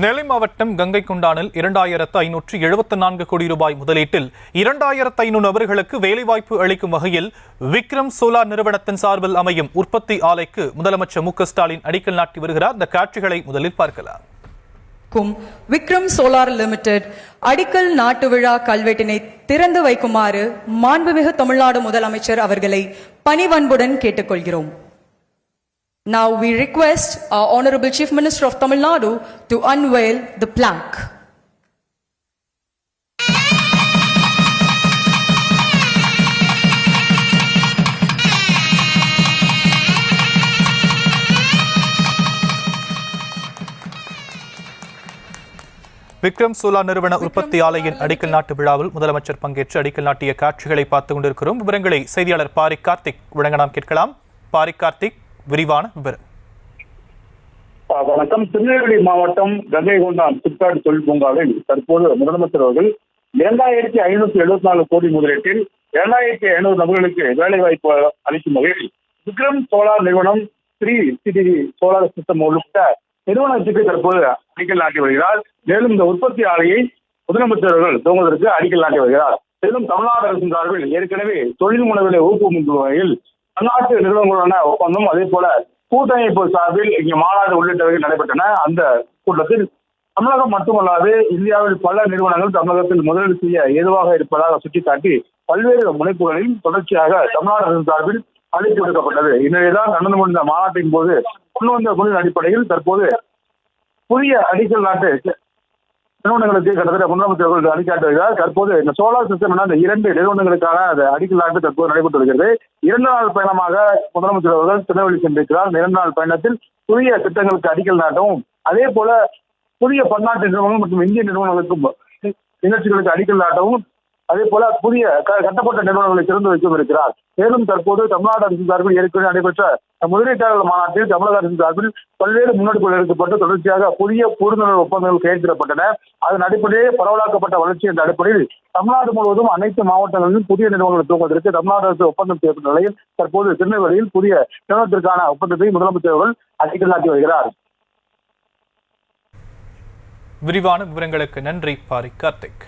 நெல்லை மாவட்டம் கங்கைகொண்டானில் 2574 கோடி ரூபாய் முதலீட்டில் 2500 நபர்களுக்கு வேலைவாய்ப்பு அளிக்கும் வகையில் விக்ரம் சோலார் நிறுவனத்தின் சார்பில் அமையும் உற்பத்தி ஆலைக்கு முதலமைச்சர் மு க ஸ்டாலின் அடிக்கல் நாட்டி வருகிறார். இந்த காட்சிகளை முதலில் பார்க்கலாம். விக்ரம் சோலார் லிமிடெட் அடிக்கல் நாட்டு விழா கல்வெட்டினை திறந்து வைக்குமாறு மாண்புமிகு தமிழ்நாடு முதலமைச்சர் அவர்களை பணிவன்புடன் கேட்டுக்கொள்கிறோம். Now we request our Honorable Chief Minister of Tamil Nadu to unveil the plaque. Vikram solar நிறுவன உற்பத்தி ஆலையின் அடிக்கல் நாட்டு விழாவில் முதலமைச்சர் பங்கேற்று அடிக்கல் நாட்டிய காட்சிகளை பார்த்துக் கொண்டிருக்கிறோம். விவரங்களை செய்தியாளர் பாரிக் கார்த்திக் வழங்க நாம் கேட்கலாம். பாரிக் கார்த்திக், விரிவான விவரம். வணக்கம். திருநெல்வேலி மாவட்டம் கங்கைகொண்டான் சிப்காட் தொழில் பூங்காவில் தற்போது முதலமைச்சர் அவர்கள் 2574 கோடி முதலீட்டில் 2500 நபர்களுக்கு வேலைவாய்ப்பு அளிக்கும் வகையில் விக்ரம் சோலார் நிறுவனம் 3 சோலார் சிஸ்டம் உள்ளிட்ட நிறுவனத்துக்கு தற்போது அடிக்கல் நாட்டி வருகிறார். மேலும் இந்த உற்பத்தி ஆலையை முதலமைச்சர் அவர்கள் துவங்குவதற்கு அடிக்கல் நாட்டி வருகிறார். மேலும் தமிழ்நாடு அரசின் சார்பில் ஏற்கனவே தொழில் முனைவுகளை ஊக்குவிக்கும் வகையில் பன்னாட்டு நிறுவனங்களுடன ஒப்பந்தம், அதே போல கூட்டமைப்பு சார்பில் இங்கே மாநாடு உள்ளிட்டவை நடைபெற்றன. அந்த கூட்டத்தில் தமிழகம் மட்டுமல்லாது இந்தியாவில் பல நிறுவனங்கள் தமிழகத்தில் முதலீடு செய்ய ஏதுவாக இருப்பதாக சுட்டிக்காட்டி பல்வேறு முனைப்புகளில் தொடர்ச்சியாக தமிழ்நாடு அரசின் சார்பில் அழைப்பு விடுக்கப்பட்டது. இந்நிலையில்தான் நடந்து முடிந்த மாநாட்டின் போது கொண்டு வந்த குழுவின் அடிப்படையில் தற்போது புதிய அடிக்கல் நாட்டு நிறுவனங்களுக்கு கிட்டத்தட்ட முதலமைச்சர்கள் அடிக்காட்டு வருகிறார். தற்போது இந்த சோலார் சிஸ்டம் என இந்த 2 நிறுவனங்களுக்கான அடிக்கல் நாட்டு தற்போது நடைபெற்று வருகிறது. 2 நாள் பயணமாக முதலமைச்சர் அவர்கள் திருநெல்வேலி சென்றிருக்கிறார். 2 நாள் பயணத்தில் புதிய திட்டங்களுக்கு அடிக்கல் நாட்டவும், அதே போல புதிய பன்னாட்டு நிறுவனங்கள் மற்றும் இந்திய நிறுவனங்களுக்கும் நிகழ்ச்சிகளுக்கு அடிக்கல் நாட்டவும், அதே போல புதிய கட்டப்பட்ட நிறுவனங்களை திறந்து வைக்கவும் இருக்கிறார். மேலும் தற்போது தமிழ்நாடு அரசின் சார்பில் ஏற்கனவே நடைபெற்ற முதலீட்டாளர் மாநாட்டில் தமிழக அரசின் சார்பில் பல்வேறு முன்னெடுப்புகள் எடுக்கப்பட்டு தொடர்ச்சியாக புதிய புரிந்துணர்வு ஒப்பந்தங்கள் கையெழுத்திடப்பட்டன. அதன் அடிப்படையில் பரவலாக்கப்பட்ட வளர்ச்சி என்ற அடிப்படையில் தமிழ்நாடு முழுவதும் அனைத்து மாவட்டங்களிலும் புதிய நிறுவனங்கள் துவங்குவதற்கு தமிழ்நாடு அரசு ஒப்பந்தம் செய்யப்பட்ட நிலையில் தற்போது திருநெல்வேலியில் புதிய நிறுவனத்திற்கான ஒப்பந்தத்தை முதலமைச்சர் அவர்கள் அடிக்கல் நாட்டி வருகிறார். விரிவான விவரங்களுக்கு நன்றி பாரிக் கார்த்திக்.